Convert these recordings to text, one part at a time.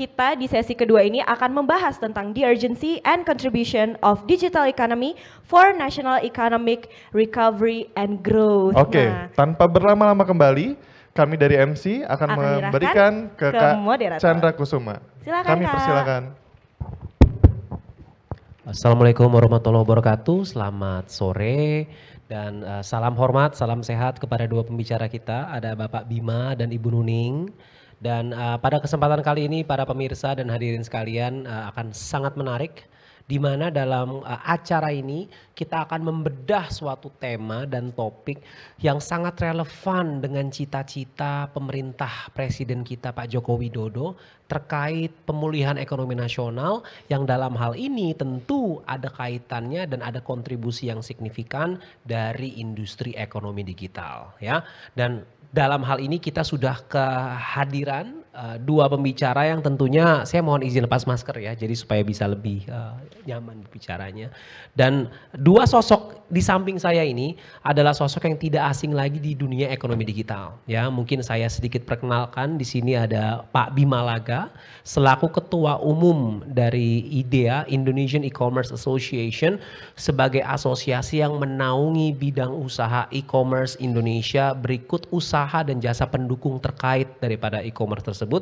kita di sesi kedua ini akan membahas tentang the urgency and contribution of digital economy for national economic recovery and growth. Oke, tanpa berlama-lama kembali, kami dari MC akan memberikan ke Kak Chandra Kusuma. Silakan, kami Kak. persilakan. Assalamualaikum warahmatullahi wabarakatuh, selamat sore dan salam hormat, salam sehat kepada dua pembicara kita, ada Bapak Bima dan Ibu Nuning. Dan pada kesempatan kali ini para pemirsa dan hadirin sekalian akan sangat menarik, di mana dalam acara ini kita akan membedah suatu tema dan topik yang sangat relevan dengan cita-cita pemerintah Presiden kita Pak Joko Widodo terkait pemulihan ekonomi nasional yang dalam hal ini tentu ada kaitannya dan ada kontribusi yang signifikan dari industri ekonomi digital ya. Dan dalam hal ini kita sudah kehadiran dua pembicara yang tentunya saya mohon izin lepas masker ya, jadi supaya bisa lebih nyaman berbicaranya. Dan dua sosok di samping saya ini adalah sosok yang tidak asing lagi di dunia ekonomi digital. Ya, mungkin saya sedikit perkenalkan, di sini ada Pak Bima Laga selaku Ketua Umum dari IDEA, Indonesian E-Commerce Association, sebagai asosiasi yang menaungi bidang usaha e-commerce Indonesia berikut usaha dan jasa pendukung terkait daripada e-commerce tersebut.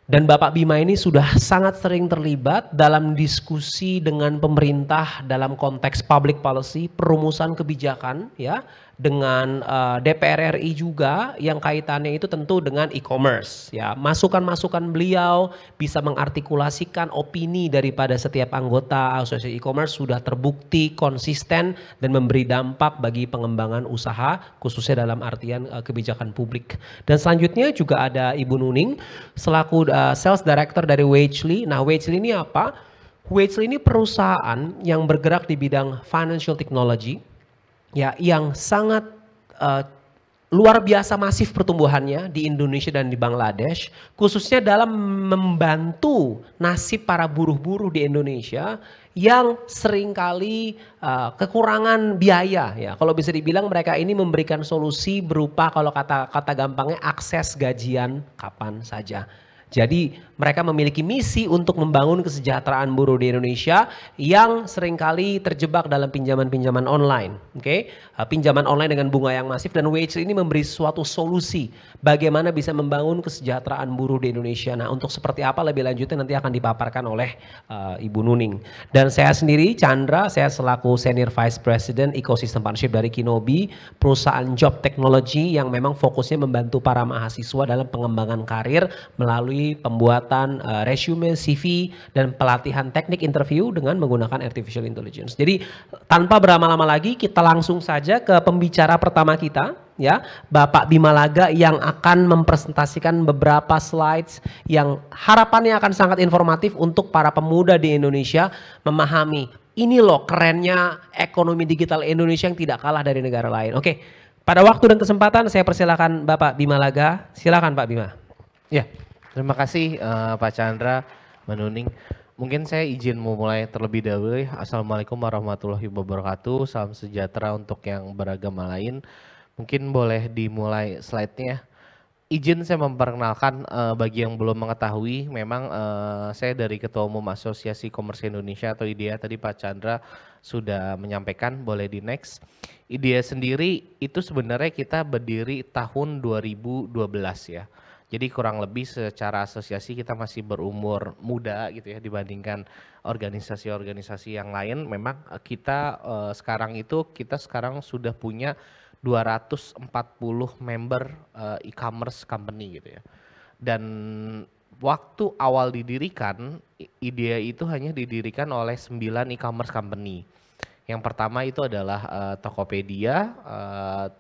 Dan Bapak Bima ini sudah sangat sering terlibat dalam diskusi dengan pemerintah dalam konteks public policy, perumusan kebijakan ya, dengan DPR RI juga yang kaitannya itu tentu dengan e-commerce ya. Masukan-masukan beliau bisa mengartikulasikan opini daripada setiap anggota asosiasi e-commerce sudah terbukti konsisten dan memberi dampak bagi pengembangan usaha khususnya dalam artian kebijakan publik. Dan selanjutnya juga ada Ibu Nuning selaku Sales Director dari Wagely. Nah, Wagely ini apa? Wagely ini perusahaan yang bergerak di bidang financial technology ya, yang sangat luar biasa masif pertumbuhannya di Indonesia dan di Bangladesh, khususnya dalam membantu nasib para buruh-buruh di Indonesia yang seringkali kekurangan biaya ya. Kalau bisa dibilang mereka ini memberikan solusi berupa kalau kata gampangnya akses gajian kapan saja. Jadi mereka memiliki misi untuk membangun kesejahteraan buruh di Indonesia yang seringkali terjebak dalam pinjaman-pinjaman online. Oke, pinjaman online dengan bunga yang masif, dan Wagely ini memberi suatu solusi bagaimana bisa membangun kesejahteraan buruh di Indonesia. Nah, untuk seperti apa lebih lanjutnya nanti akan dipaparkan oleh Ibu Nuning. Dan saya sendiri Chandra, saya selaku Senior Vice President Ecosystem Partnership dari Kinobi, perusahaan job technology yang memang fokusnya membantu para mahasiswa dalam pengembangan karir melalui pembuatan resume, CV, dan pelatihan teknik interview dengan menggunakan artificial intelligence. Jadi tanpa berlama-lama lagi kita langsung saja ke pembicara pertama kita ya, Bapak Bima Laga yang akan mempresentasikan beberapa slides yang harapannya akan sangat informatif untuk para pemuda di Indonesia memahami ini loh kerennya ekonomi digital Indonesia yang tidak kalah dari negara lain. Oke, pada waktu dan kesempatan saya persilakan Bapak Bima Laga. Silakan Pak Bima. Ya. Terima kasih Pak Chandra, Mbak Nuning. Mungkin saya izin memulai terlebih dahulu. Assalamualaikum warahmatullahi wabarakatuh. Salam sejahtera untuk yang beragama lain. Mungkin boleh dimulai slide-nya. Izin saya memperkenalkan bagi yang belum mengetahui, memang saya dari Ketua Umum Asosiasi Komersi Indonesia atau IDEA, tadi Pak Chandra sudah menyampaikan, boleh di next. IDEA sendiri itu sebenarnya kita berdiri tahun 2012 ya. Jadi kurang lebih secara asosiasi kita masih berumur muda gitu ya dibandingkan organisasi-organisasi yang lain. Memang kita sekarang sudah punya 240 member e-commerce company gitu ya. Dan waktu awal didirikan, IDEA itu hanya didirikan oleh 9 e-commerce company. Yang pertama itu adalah Tokopedia,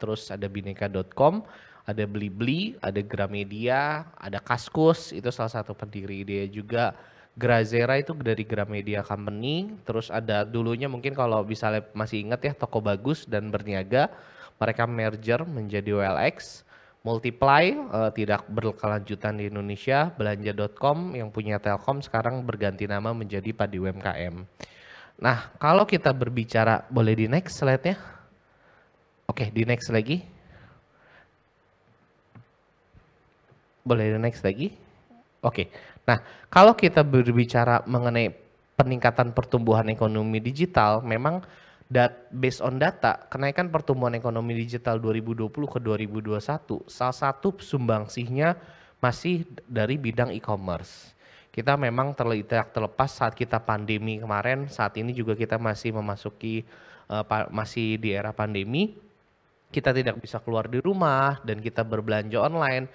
terus ada Bineka.com, ada Blibli, ada Gramedia, ada Kaskus, itu salah satu pendiri IDEA juga. Grazera itu dari Gramedia Company, terus ada dulunya mungkin kalau misalnya masih ingat ya Toko Bagus dan Berniaga, mereka merger menjadi OLX. Multiply tidak berkelanjutan di Indonesia, Belanja.com yang punya Telkom sekarang berganti nama menjadi Padi UMKM. Nah, kalau kita berbicara, boleh di next slide-nya? Oke, di next lagi. Boleh di next lagi? Oke. Nah, kalau kita berbicara mengenai peningkatan pertumbuhan ekonomi digital, memang based on data, kenaikan pertumbuhan ekonomi digital 2020 ke 2021, salah satu sumbangsihnya masih dari bidang e-commerce. Kita memang tidak terlepas saat kita pandemi kemarin, saat ini juga kita masih memasuki masih di era pandemi, kita tidak bisa keluar di rumah dan kita berbelanja online,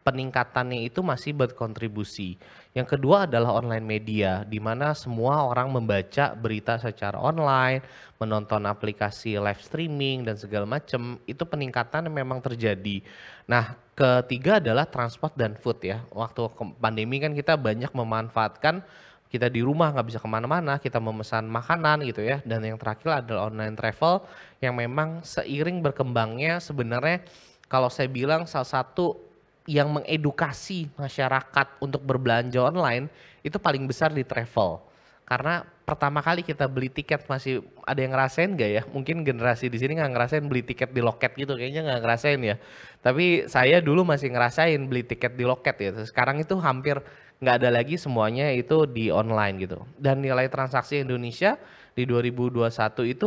peningkatannya itu masih berkontribusi. Yang kedua adalah online media, di mana semua orang membaca berita secara online, menonton aplikasi live streaming dan segala macam, itu peningkatan memang terjadi. Nah, ketiga adalah transport dan food ya. Waktu pandemi kan kita banyak memanfaatkan kita di rumah nggak bisa kemana-mana, kita memesan makanan gitu ya. Dan yang terakhir adalah online travel yang memang seiring berkembangnya sebenarnya kalau saya bilang salah satu yang mengedukasi masyarakat untuk berbelanja online itu paling besar di travel. Karena pertama kali kita beli tiket masih ada yang ngerasain nggak ya? Mungkin generasi di sini nggak ngerasain beli tiket di loket gitu, kayaknya nggak ngerasain ya. Tapi saya dulu masih ngerasain beli tiket di loket ya. Sekarang itu hampir nggak ada lagi, semuanya itu di online gitu. Dan nilai transaksi Indonesia di 2021 itu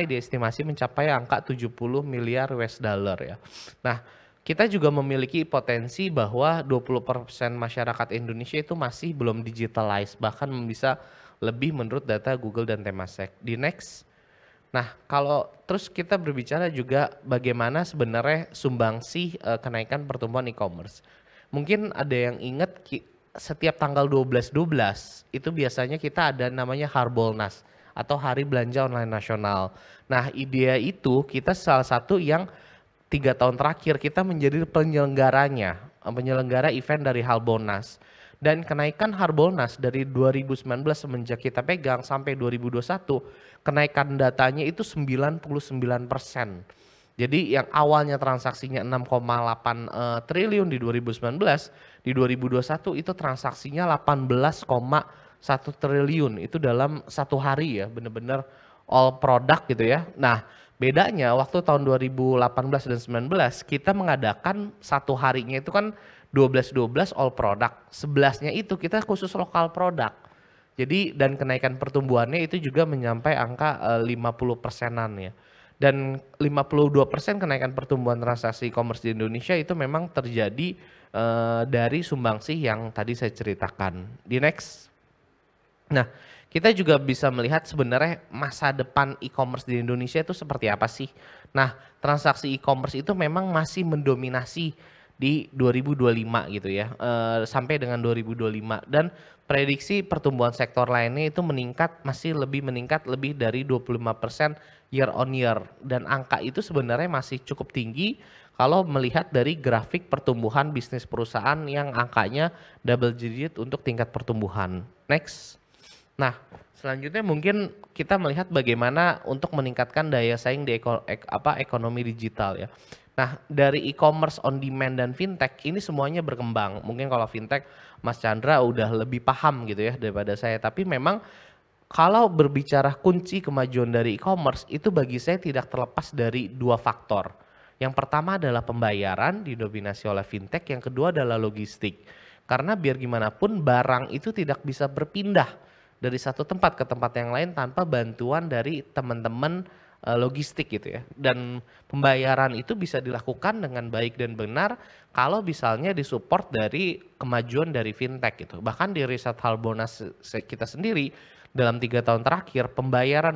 diestimasi mencapai angka 70 miliar US dollar ya. Nah, kita juga memiliki potensi bahwa 20% masyarakat Indonesia itu masih belum digitalized, bahkan bisa lebih menurut data Google dan Temasek. Di next. Nah, kalau terus kita berbicara juga bagaimana sebenarnya sumbangsih kenaikan pertumbuhan e-commerce. Mungkin ada yang ingat setiap tanggal 12/12 itu biasanya kita ada namanya Harbolnas atau Hari Belanja Online Nasional. Nah, ide itu kita salah satu yang 3 tahun terakhir kita menjadi penyelenggara event dari Harbolnas. Dan kenaikan Harbolnas dari 2019 semenjak kita pegang sampai 2021, kenaikan datanya itu 99%. Jadi yang awalnya transaksinya 6,8 triliun di 2019, di 2021 itu transaksinya 18,1 triliun. Itu dalam satu hari ya, benar-benar all product gitu ya. Nah, bedanya waktu tahun 2018 dan 2019 kita mengadakan satu harinya itu kan 12 all product, 11-nya itu kita khusus lokal produk. Jadi dan kenaikan pertumbuhannya itu juga mencapai angka 50%-an ya. Dan 52% kenaikan pertumbuhan transaksi e-commerce di Indonesia itu memang terjadi dari sumbangsih yang tadi saya ceritakan. Di next. Nah, kita juga bisa melihat sebenarnya masa depan e-commerce di Indonesia itu seperti apa sih. Nah, transaksi e-commerce itu memang masih mendominasi di 2025 gitu ya, sampai dengan 2025. Dan prediksi pertumbuhan sektor lainnya itu masih lebih meningkat lebih dari 25% year on year. Dan angka itu sebenarnya masih cukup tinggi kalau melihat dari grafik pertumbuhan bisnis perusahaan yang angkanya double digit untuk tingkat pertumbuhan. Next. Nah, selanjutnya mungkin kita melihat bagaimana untuk meningkatkan daya saing di ekonomi digital ya. Nah, dari e-commerce on demand dan fintech ini semuanya berkembang. Mungkin kalau fintech Mas Chandra udah lebih paham gitu ya daripada saya. Tapi memang kalau berbicara kunci kemajuan dari e-commerce itu bagi saya tidak terlepas dari dua faktor. Yang pertama adalah pembayaran didominasi oleh fintech, yang kedua adalah logistik. Karena biar gimana pun barang itu tidak bisa berpindah dari satu tempat ke tempat yang lain tanpa bantuan dari teman-teman logistik gitu ya. Dan pembayaran itu bisa dilakukan dengan baik dan benar kalau misalnya disupport dari kemajuan dari fintech gitu. Bahkan di riset Harbolnas kita sendiri dalam 3 tahun terakhir pembayaran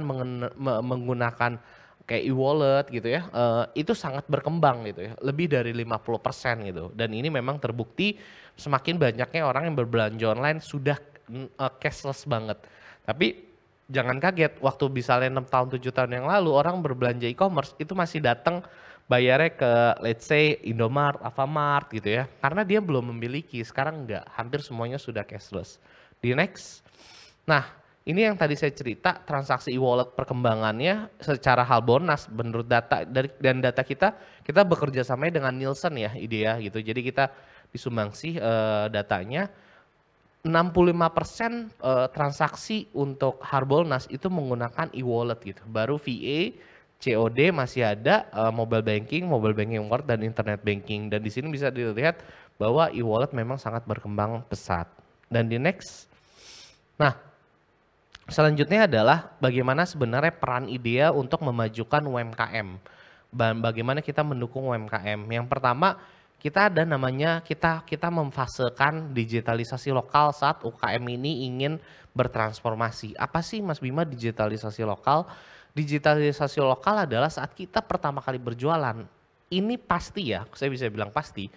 menggunakan kayak e-wallet gitu ya, itu sangat berkembang gitu ya, lebih dari 50% gitu. Dan ini memang terbukti semakin banyaknya orang yang berbelanja online sudah cashless banget. Tapi jangan kaget, waktu misalnya 6 tahun 7 tahun yang lalu orang berbelanja e-commerce itu masih datang bayarnya ke let's say Indomaret, Alfamart gitu ya. Karena dia belum memiliki, sekarang enggak, hampir semuanya sudah cashless. Di next. Nah, ini yang tadi saya cerita transaksi e-wallet perkembangannya secara Harbolnas menurut data dan data kita bekerja sama dengan Nielsen ya, IDEA gitu. Jadi kita disumbangsi datanya 65% transaksi untuk Harbolnas itu menggunakan e-wallet gitu. Baru VA, COD masih ada mobile banking, wallet dan internet banking. Dan di sini bisa dilihat bahwa e-wallet memang sangat berkembang pesat. Dan di next, nah selanjutnya adalah bagaimana sebenarnya peran IDEA untuk memajukan UMKM. Bagaimana kita mendukung UMKM. Yang pertama, kita ada namanya, kita memfasekan digitalisasi lokal saat UKM ini ingin bertransformasi. Apa sih Mas Bima digitalisasi lokal? Digitalisasi lokal adalah saat kita pertama kali berjualan. Ini pasti ya, saya bisa bilang pasti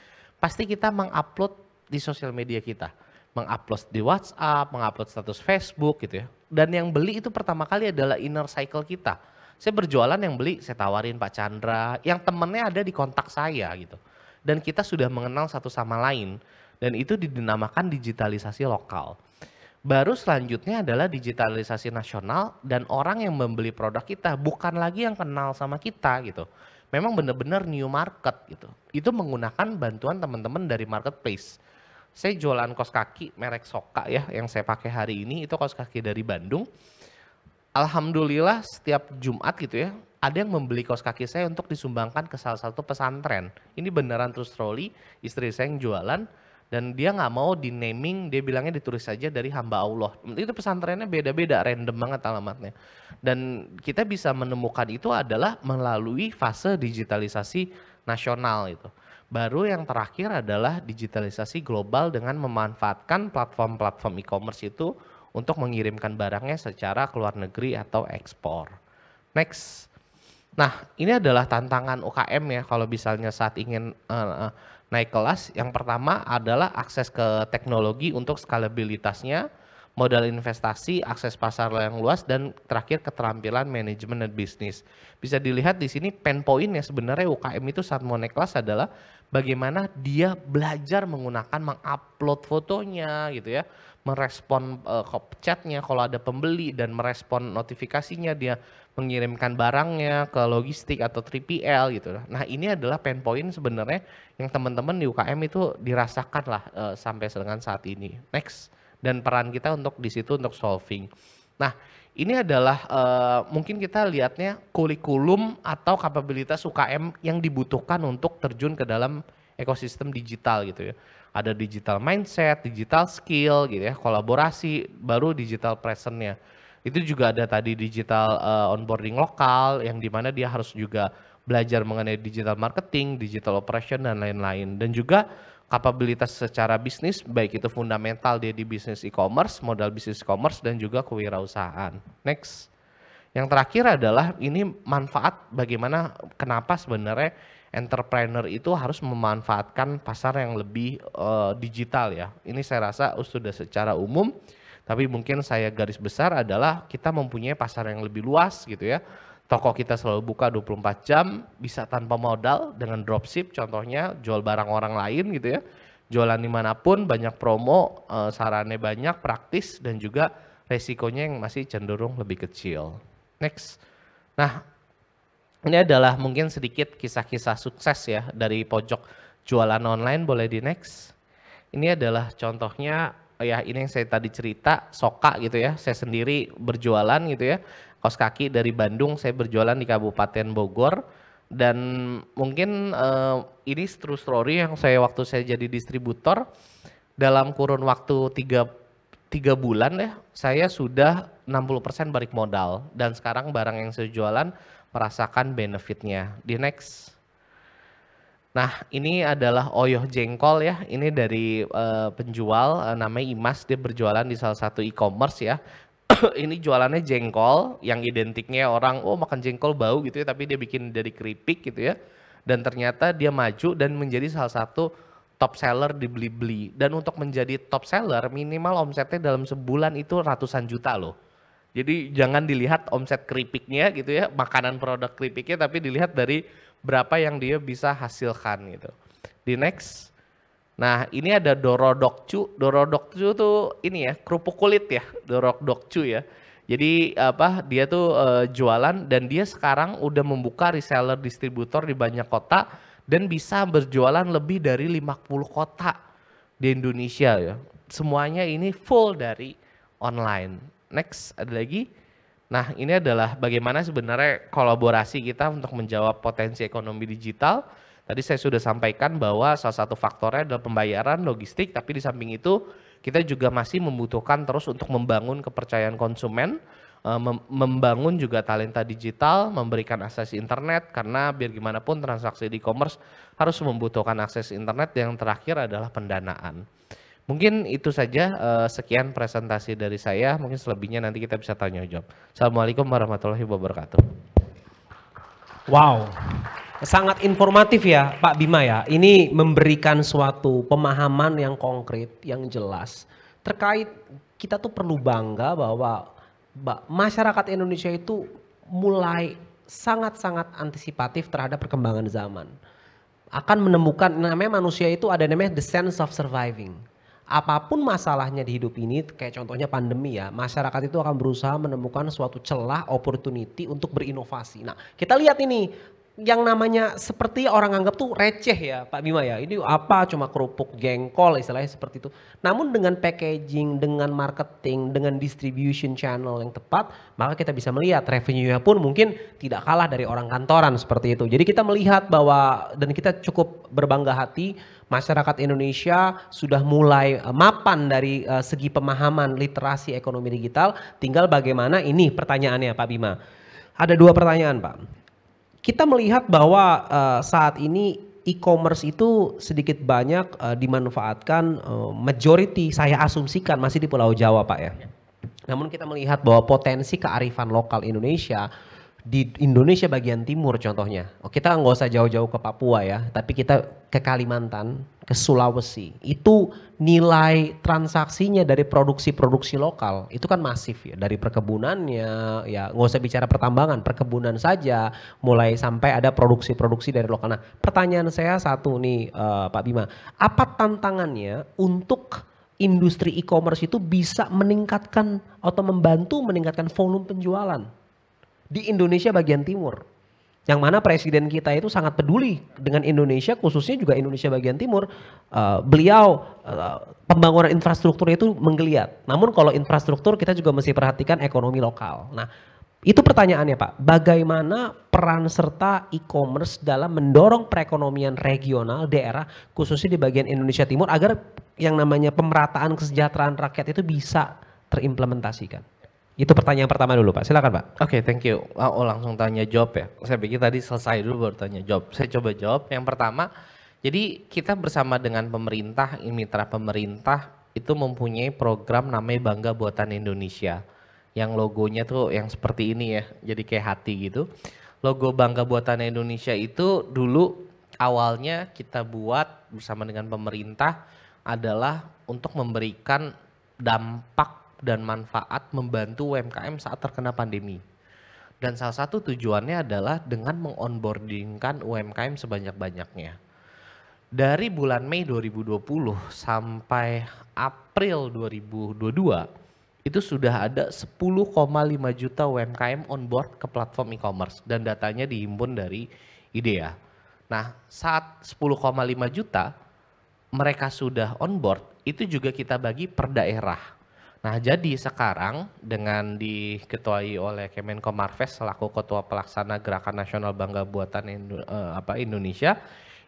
kita mengupload di sosial media kita. Mengupload di WhatsApp, mengupload status Facebook gitu ya. Dan yang beli itu pertama kali adalah inner cycle kita. Saya berjualan, yang beli saya tawarin Pak Chandra, yang temennya ada di kontak saya gitu. Dan kita sudah mengenal satu sama lain. Dan itu dinamakan digitalisasi lokal. Baru selanjutnya adalah digitalisasi nasional dan orang yang membeli produk kita bukan lagi yang kenal sama kita gitu. Memang benar-benar new market gitu. Itu menggunakan bantuan teman-teman dari marketplace. Saya jualan kaos kaki merek Soka ya yang saya pakai hari ini, itu kaos kaki dari Bandung. Alhamdulillah setiap Jumat gitu ya, ada yang membeli kaos kaki saya untuk disumbangkan ke salah satu pesantren. Ini beneran true story, istri saya yang jualan. Dan dia nggak mau di naming, dia bilangnya ditulis saja dari hamba Allah. Itu pesantrennya beda-beda, random banget alamatnya. Dan kita bisa menemukan itu adalah melalui fase digitalisasi nasional itu. Baru yang terakhir adalah digitalisasi global dengan memanfaatkan platform-platform e-commerce itu untuk mengirimkan barangnya secara ke luar negeri atau ekspor. Next. Nah ini adalah tantangan UKM ya kalau misalnya saat ingin naik kelas. Yang pertama adalah akses ke teknologi untuk skalabilitasnya, modal investasi, akses pasar yang luas, dan terakhir keterampilan manajemen dan bisnis. Bisa dilihat di sini pain point ya sebenarnya UKM itu saat mau naik kelas adalah bagaimana dia belajar menggunakan mengupload fotonya gitu ya, merespon chatnya kalau ada pembeli dan merespon notifikasinya, dia mengirimkan barangnya ke logistik atau 3PL gitu. Nah ini adalah pain point sebenarnya yang teman-teman di UKM itu dirasakan lah sampai dengan saat ini. Next, dan peran kita untuk di situ untuk solving. Nah ini adalah mungkin kita lihatnya kurikulum atau kapabilitas UKM yang dibutuhkan untuk terjun ke dalam ekosistem digital gitu ya. Ada digital mindset, digital skill gitu ya, kolaborasi, baru digital presence-nya. Itu juga ada tadi digital onboarding lokal yang dimana dia harus juga belajar mengenai digital marketing, digital operation dan lain-lain. Dan juga kapabilitas secara bisnis, baik itu fundamental dia di bisnis e-commerce, modal bisnis e-commerce dan juga kewirausahaan. Next. Yang terakhir adalah ini manfaat bagaimana, kenapa sebenarnya entrepreneur itu harus memanfaatkan pasar yang lebih digital ya. Ini saya rasa sudah secara umum. Tapi mungkin saya garis besar adalah kita mempunyai pasar yang lebih luas gitu ya. Toko kita selalu buka 24 jam, bisa tanpa modal dengan dropship contohnya, jual barang orang lain gitu ya. Jualan dimanapun, banyak promo, sarannya banyak, praktis dan juga resikonya yang masih cenderung lebih kecil. Next. Nah ini adalah mungkin sedikit kisah-kisah sukses ya dari pojok jualan online, boleh di next. Ini adalah contohnya. Ya ini yang saya tadi cerita, Soka gitu ya, saya sendiri berjualan gitu ya, kaos kaki dari Bandung, saya berjualan di Kabupaten Bogor. Dan mungkin ini true story yang waktu saya jadi distributor, dalam kurun waktu 3 bulan ya, saya sudah 60% balik modal. Dan sekarang barang yang saya jualan merasakan benefitnya. Di next. Nah ini adalah Oyoh Jengkol ya, ini dari penjual namanya Imas, dia berjualan di salah satu e-commerce ya. Ini jualannya jengkol yang identiknya orang makan jengkol bau gitu ya, tapi dia bikin dari keripik gitu ya. Dan ternyata dia maju dan menjadi salah satu top seller di Blibli. Dan untuk menjadi top seller minimal omsetnya dalam sebulan itu ratusan juta loh. Jadi jangan dilihat omset keripiknya gitu ya, makanan produk keripiknya, tapi dilihat dari berapa yang dia bisa hasilkan gitu. Di next. Nah ini ada Dorodokcu. Dorodokcu tuh ini ya, kerupuk kulit ya, Dorodokcu ya. Jadi dia tuh jualan dan dia sekarang udah membuka reseller distributor di banyak kota dan bisa berjualan lebih dari 50 kota di Indonesia ya. Semuanya ini full dari online. Next, ada lagi. Nah ini adalah bagaimana sebenarnya kolaborasi kita untuk menjawab potensi ekonomi digital. Tadi saya sudah sampaikan bahwa salah satu faktornya adalah pembayaran, logistik, tapi di samping itu kita juga masih membutuhkan terus untuk membangun kepercayaan konsumen, membangun juga talenta digital, memberikan akses internet, karena biar gimana pun transaksi di e-commerce harus membutuhkan akses internet. Yang terakhir adalah pendanaan. Mungkin itu saja, sekian presentasi dari saya, mungkin selebihnya nanti kita bisa tanya jawab. Assalamualaikum warahmatullahi wabarakatuh. Wow, sangat informatif ya Pak Bima ya. Ini memberikan suatu pemahaman yang konkret, yang jelas. Terkait kita tuh perlu bangga bahwa masyarakat Indonesia itu mulai sangat-sangat antisipatif terhadap perkembangan zaman. Akan menemukan, namanya manusia itu ada namanya the sense of surviving. Apapun masalahnya di hidup ini, kayak contohnya pandemi ya, masyarakat itu akan berusaha menemukan suatu celah, opportunity untuk berinovasi. Nah, kita lihat ini, yang namanya seperti orang anggap tuh receh ya Pak Bima ya, ini apa cuma kerupuk jengkol istilahnya seperti itu. Namun dengan packaging, dengan marketing, dengan distribution channel yang tepat, maka kita bisa melihat revenue-nya pun mungkin tidak kalah dari orang kantoran seperti itu. Jadi kita melihat bahwa, dan kita cukup berbangga hati, masyarakat Indonesia sudah mulai mapan dari segi pemahaman literasi ekonomi digital. Tinggal bagaimana ini pertanyaannya Pak Bima. Ada dua pertanyaan Pak. Kita melihat bahwa saat ini e-commerce itu sedikit banyak dimanfaatkan, majority saya asumsikan masih di Pulau Jawa Pak ya. Namun kita melihat bahwa potensi kearifan lokal Indonesia di Indonesia bagian timur contohnya, kita nggak usah jauh-jauh ke Papua ya, tapi kita ke Kalimantan, ke Sulawesi, itu nilai transaksinya dari produksi-produksi lokal itu kan masif ya, dari perkebunannya ya, nggak usah bicara pertambangan, perkebunan saja mulai sampai ada produksi-produksi dari lokal. Nah pertanyaan saya satu nih Pak Bima, apa tantangannya untuk industri e-commerce itu bisa meningkatkan atau membantu meningkatkan volume penjualan di Indonesia bagian timur, yang mana presiden kita itu sangat peduli dengan Indonesia, khususnya juga Indonesia bagian timur. Beliau pembangunan infrastruktur itu menggeliat. Namun kalau infrastruktur kita juga mesti perhatikan ekonomi lokal. Nah itu pertanyaannya Pak, bagaimana peran serta e-commerce dalam mendorong perekonomian regional daerah khususnya di bagian Indonesia Timur agar yang namanya pemerataan kesejahteraan rakyat itu bisa terimplementasikan? Itu pertanyaan pertama dulu Pak, silakan Pak. Oke, thank you. Oh langsung tanya jawab ya. Saya pikir tadi selesai dulu baru tanya jawab. Saya coba jawab. Yang pertama, jadi kita bersama dengan pemerintah, mitra pemerintah itu mempunyai program namanya Bangga Buatan Indonesia. Yang logonya tuh yang seperti ini ya, jadi kayak hati gitu. Logo Bangga Buatan Indonesia itu dulu awalnya kita buat bersama dengan pemerintah adalah untuk memberikan dampak dan manfaat membantu UMKM saat terkena pandemi. Dan salah satu tujuannya adalah dengan mengonboardingkan UMKM sebanyak-banyaknya. Dari bulan Mei 2020 sampai April 2022 itu sudah ada 10,5 juta UMKM on board ke platform e-commerce dan datanya dihimpun dari IDEA. Nah, saat 10,5 juta mereka sudah on board, itu juga kita bagi per daerah. Nah, jadi sekarang dengan diketuai oleh Kemenko Marves selaku Ketua Pelaksana Gerakan Nasional Bangga Buatan Indonesia,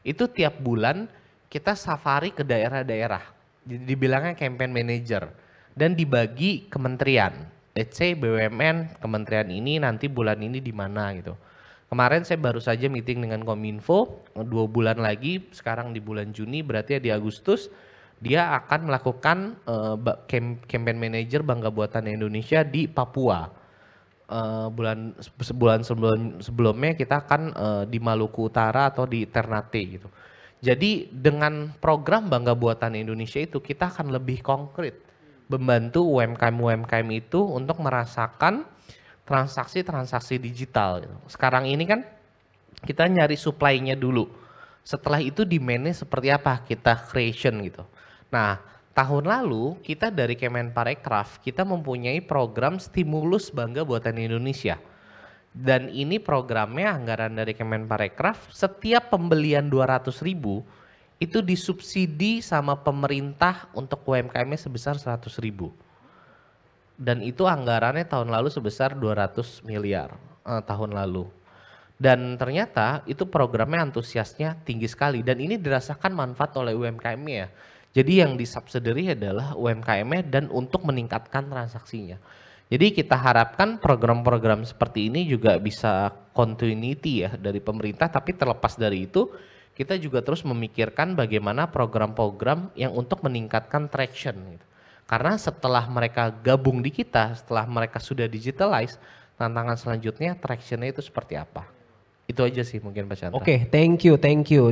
itu tiap bulan kita safari ke daerah-daerah. Dibilangnya campaign manager dan dibagi kementerian. Let's say BUMN, kementerian ini nanti bulan ini di mana gitu. Kemarin saya baru saja meeting dengan Kominfo, 2 bulan lagi, sekarang di bulan Juni, berarti ya di Agustus, dia akan melakukan campaign manager Bangga Buatan Indonesia di Papua. Bulan sebelumnya kita akan di Maluku Utara atau di Ternate gitu. Jadi dengan program Bangga Buatan Indonesia itu kita akan lebih konkret membantu UMKM itu untuk merasakan transaksi-transaksi digital gitu. Sekarang ini kan kita nyari supply-nya dulu. Setelah itu demand-nya seperti apa, kita creation gitu. Nah, tahun lalu kita dari Kemenparekraf kita mempunyai program stimulus Bangga Buatan Indonesia. Dan ini programnya anggaran dari Kemenparekraf, setiap pembelian 200.000 itu disubsidi sama pemerintah untuk UMKM-nya sebesar 100.000. Dan itu anggarannya tahun lalu sebesar 200 miliar tahun lalu. Dan ternyata itu programnya antusiasnya tinggi sekali dan ini dirasakan manfaat oleh UMKM ya. Jadi yang disubsidiary adalah UMKM dan untuk meningkatkan transaksinya. Jadi kita harapkan program-program seperti ini juga bisa continuity ya dari pemerintah, tapi terlepas dari itu kita juga terus memikirkan bagaimana program-program yang untuk meningkatkan traction gitu. Karena setelah mereka gabung di kita, setelah mereka sudah digitalize, tantangan selanjutnya tractionnya itu seperti apa. Itu aja sih mungkin Pak Chandra. Oke, thank you.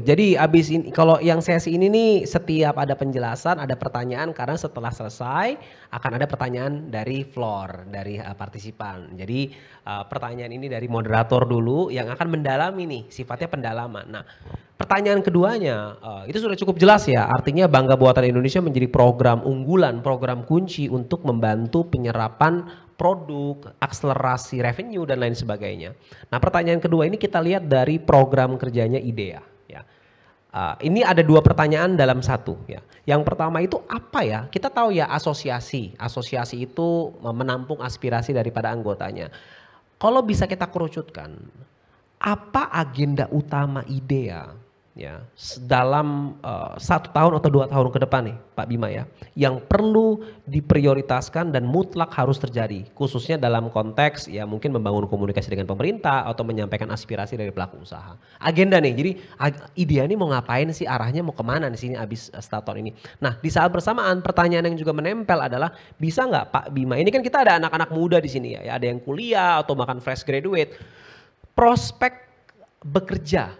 Jadi abis ini, kalau yang sesi ini nih setiap ada penjelasan, ada pertanyaan karena setelah selesai akan ada pertanyaan dari floor, dari partisipan. Jadi pertanyaan ini dari moderator dulu yang akan mendalami nih, sifatnya pendalaman. Nah, pertanyaan keduanya itu sudah cukup jelas ya, artinya Bangga Buatan Indonesia menjadi program unggulan, program kunci untuk membantu penyerapan produk, akselerasi revenue dan lain sebagainya. Nah, pertanyaan kedua ini kita lihat dari program kerjanya IDEA. Ya. Ini ada dua pertanyaan dalam satu. Ya. Yang pertama itu apa ya? Kita tahu ya asosiasi itu menampung aspirasi daripada anggotanya. Kalau bisa kita kerucutkan, apa agenda utama IDEA? Ya, dalam 1 tahun atau 2 tahun ke depan nih Pak Bima ya, yang perlu diprioritaskan dan mutlak harus terjadi, khususnya dalam konteks ya mungkin membangun komunikasi dengan pemerintah atau menyampaikan aspirasi dari pelaku usaha. Agenda nih, jadi IDEA ini mau ngapain sih, arahnya mau kemana di sini abis tahun ini. Nah di saat bersamaan pertanyaan yang juga menempel adalah bisa nggak Pak Bima, ini kan kita ada anak-anak muda di sini ya, ada yang kuliah atau bahkan fresh graduate, prospek bekerja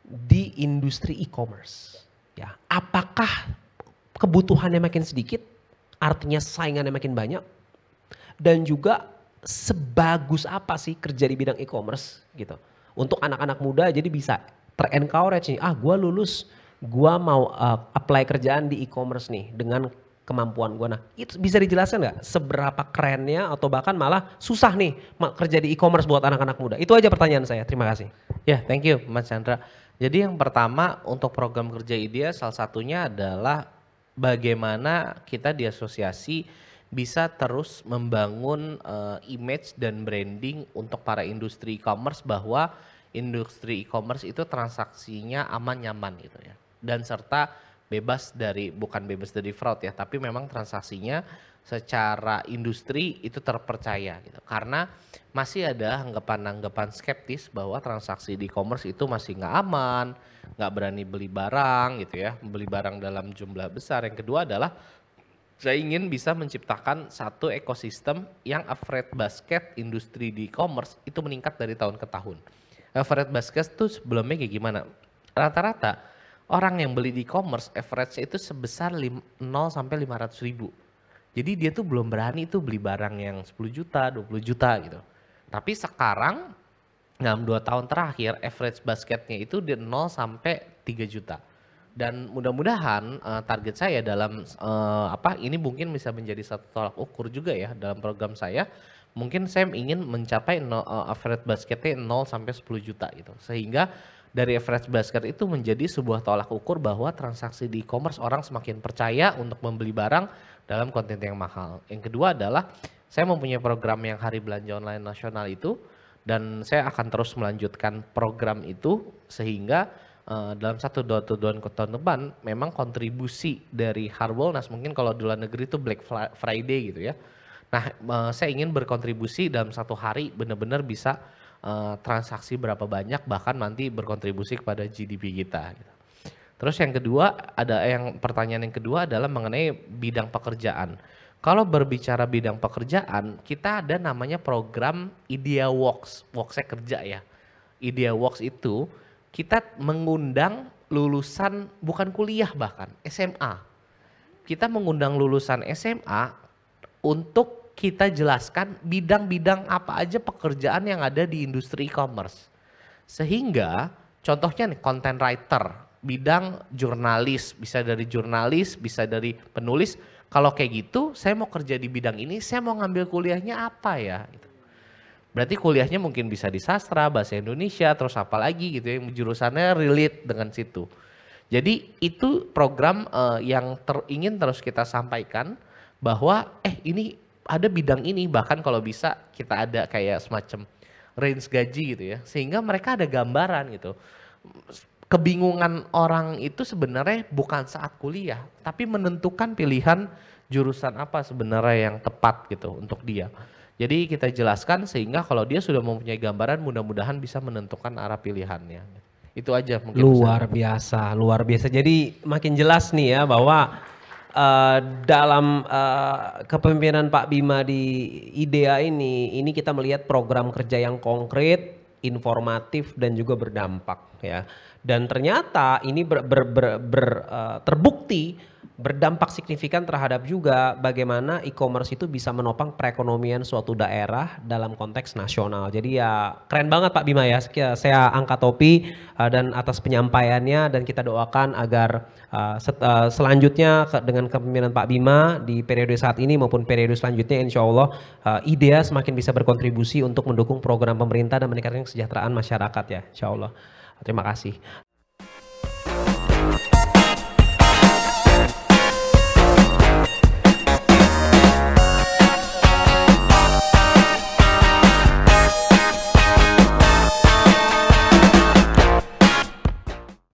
di industri e-commerce ya, apakah kebutuhannya makin sedikit artinya saingannya makin banyak, dan juga sebagus apa sih kerja di bidang e-commerce gitu untuk anak-anak muda jadi bisa ter-encourage nih, gua lulus gua mau apply kerjaan di e-commerce nih dengan kemampuan gua. Nah itu bisa dijelaskan nggak seberapa kerennya atau bahkan malah susah nih kerja di e-commerce buat anak-anak muda? Itu aja pertanyaan saya, terima kasih. Ya, thank you Mas Chandra. Jadi yang pertama untuk program kerja IDEA salah satunya adalah bagaimana kita di asosiasi bisa terus membangun image dan branding untuk para industri e-commerce bahwa industri e-commerce itu transaksinya aman nyaman gitu ya. Dan serta bukan bebas dari fraud ya, tapi memang transaksinya secara industri itu terpercaya gitu. Karena masih ada anggapan-anggapan skeptis bahwa transaksi di e-commerce itu masih nggak aman, nggak berani beli barang gitu ya, beli barang dalam jumlah besar. Yang kedua adalah saya ingin bisa menciptakan satu ekosistem yang average basket industri di e-commerce itu meningkat dari tahun ke tahun. Average basket itu sebelumnya kayak gimana? Rata-rata orang yang beli di e-commerce average itu sebesar 0 sampai 500 ribu. Jadi dia tuh belum berani tuh beli barang yang 10 juta, 20 juta gitu. Tapi sekarang dalam 2 tahun terakhir average basketnya itu di 0 sampai 3 juta. Dan mudah-mudahan target saya dalam ini mungkin bisa menjadi satu tolak ukur juga ya dalam program saya. Mungkin saya ingin mencapai average basketnya 0 sampai 10 juta gitu. Sehingga dari average basket itu menjadi sebuah tolak ukur bahwa transaksi di e-commerce orang semakin percaya untuk membeli barang dalam konten yang mahal. Yang kedua adalah saya mempunyai program yang Hari Belanja Online Nasional itu dan saya akan terus melanjutkan program itu sehingga dalam 1-2 tahun depan memang kontribusi dari Harbolnas mungkin kalau di luar negeri itu Black Friday gitu ya. Nah saya ingin berkontribusi dalam 1 hari benar-benar bisa transaksi berapa banyak bahkan nanti berkontribusi kepada GDP kita. Gitu. Terus yang kedua pertanyaan yang kedua adalah mengenai bidang pekerjaan. Kalau berbicara bidang pekerjaan kita ada namanya program IDEA Works, Works-nya kerja ya. IDEA Works itu kita mengundang lulusan bukan kuliah bahkan SMA. Kita mengundang lulusan SMA untuk kita jelaskan bidang-bidang apa aja pekerjaan yang ada di industri e-commerce. Sehingga contohnya nih content writer, bidang jurnalis, bisa dari penulis. Kalau kayak gitu saya mau kerja di bidang ini, saya mau ngambil kuliahnya apa ya? Berarti kuliahnya mungkin bisa di sastra, bahasa Indonesia, terus apa lagi gitu ya, jurusannya relate dengan situ. Jadi itu program yang ingin terus kita sampaikan bahwa ini ada bidang ini, bahkan kalau bisa kita ada kayak semacam range gaji gitu ya, sehingga mereka ada gambaran gitu. Kebingungan orang itu sebenarnya bukan saat kuliah, tapi menentukan pilihan jurusan apa sebenarnya yang tepat gitu untuk dia. Jadi kita jelaskan sehingga kalau dia sudah mempunyai gambaran, mudah-mudahan bisa menentukan arah pilihannya. Itu aja mungkin. Luar biasa, luar biasa. Jadi makin jelas nih ya bahwa dalam kepemimpinan Pak Bima di IDEA ini kita melihat program kerja yang konkret, informatif dan juga berdampak ya. Dan ternyata ini terbukti berdampak signifikan terhadap juga bagaimana e-commerce itu bisa menopang perekonomian suatu daerah dalam konteks nasional. Jadi ya keren banget Pak Bima ya. Saya angkat topi dan atas penyampaiannya, dan kita doakan agar selanjutnya dengan kepemimpinan Pak Bima di periode saat ini maupun periode selanjutnya, insya Allah IDEA semakin bisa berkontribusi untuk mendukung program pemerintah dan meningkatkan kesejahteraan masyarakat ya, insya Allah. Terima kasih.